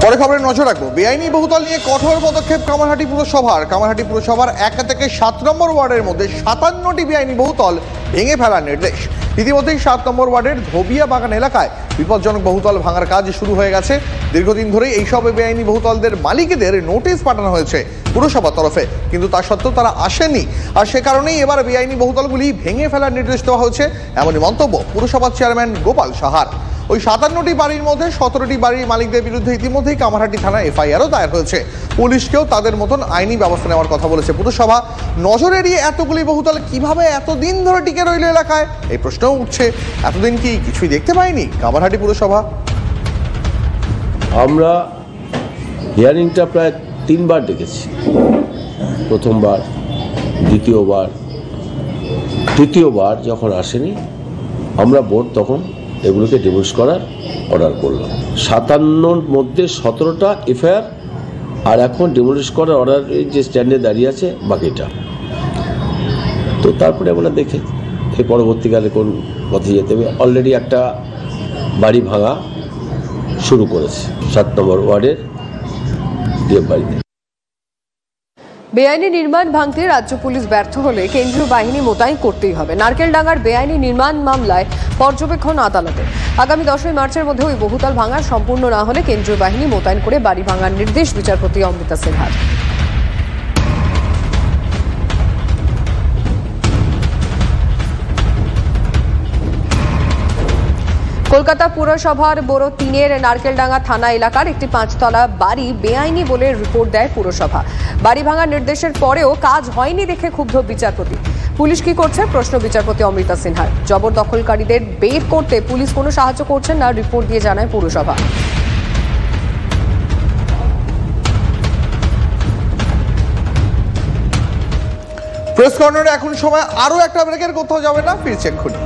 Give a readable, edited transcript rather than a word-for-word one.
পরে খবরে নজর রাখবো। বেআইনি বহুতল নিয়ে কঠোর পদক্ষেপ কামারহাটি পুরসভার। কামারহাটি পুরসভার 1 থেকে 7 নম্বর ওয়ার্ডের মধ্যে 57টি বেআইনি বহুতল ভেঙে ফেলার নির্দেশ। ইতিমধ্যেই 7 নম্বর ওয়ার্ডের ধোবিয়া বাগান এলাকায় বিপজ্জনক বহুতল ভাঙার কাজ শুরু হয়ে গেছে। দীর্ঘদিন ধরেই এইসব বেআইনি বহুতলদের মালিকদের নোটিশ পাঠানো হয়েছে পুরসভার তরফে, কিন্তু তা সত্ত্বেও তারা আসেনি। আর সে কারণেই এবার বেআইনি বহুতলগুলি ভেঙে ফেলার নির্দেশ দেওয়া হয়েছে, এমনই মন্তব্য পুরসভার চেয়ারম্যান গোপাল সাহার। ওই 57টি বাড়ির মধ্যে 17টি বাড়ির মালিকদের বিরুদ্ধে ইতিমধ্যেই কামারহাটি থানায় এফআইআরও দায়ের হয়েছে। পুলিশকেও তাদের মতন আইনি ব্যবস্থা নেওয়ার কথা বলেছে পুরসভা। নজর এড়িয়ে এতগুলি বহুতল কিভাবে এতদিন ধরে টিকে রইল এলাকায়, এই প্রশ্নও উঠছে। এতদিন কি কিছুই দেখতে পাইনি কামারহাটি পুরসভা? আমরা হিয়ারিংটা প্রায় 3বার ডেকেছি। প্রথমবার, দ্বিতীয়বার, তৃতীয়বার যখন আসেনি আমরা বোর্ড তখন এগুলোকে ডিমোলিশ করার অর্ডার করলাম। 57র মধ্যে 17টা এফআইআর আর এখন ডিমোলিশ করার অর্ডার যে স্ট্যান্ডে দাঁড়িয়ে আছে বাকিটা। তো তারপরে আমরা দেখে এই পরবর্তীকালে কোন পথে যেতে হবে। অলরেডি একটা বাড়ি ভাঙা শুরু করেছে 7 নম্বর ওয়ার্ডের ডিএফ বাড়িতে। বেআইনি নির্মাণ ভাঙতে রাজ্য পুলিশ ব্যর্থ হলে কেন্দ্রীয় বাহিনী মোতায়েন করতেই হবে। নারকেলডাঙ্গার বেআইনি নির্মাণ মামলায় পর্যবেক্ষণ আদালতে। আগামী 10ই মার্চের মধ্যে ওই বহুতল ভাঙা সম্পূর্ণ না হলে কেন্দ্রীয় বাহিনী মোতায়েন করে বাড়ি ভাঙার নির্দেশ বিচারপতি অমৃতা সিনহার। কলকাতা পুরসভার বড় 3-এর নারকেলডাঙ্গা থানা এলাকার একটি 5তলা বাড়ি বেআইনি বলে রিপোর্ট দেয় পুরসভা। বাড়ি ভাঙার নির্দেশের পরেও কাজ হয়নি দেখে ক্ষুব্ধ বিচারপতি। পুলিশ কি করছে প্রশ্ন বিচারপতি অমৃতা সিনহার। জবরদখলকারীদের বের করতে পুলিশ কোনো সাহায্য করছেন না, রিপোর্ট দিয়ে জানায় পুরসভা। প্রেস কর্নারে এখন সময় আরো একটা ব্রেকের, কোথাও যাবে না, ফিরছে এক্ষুনি।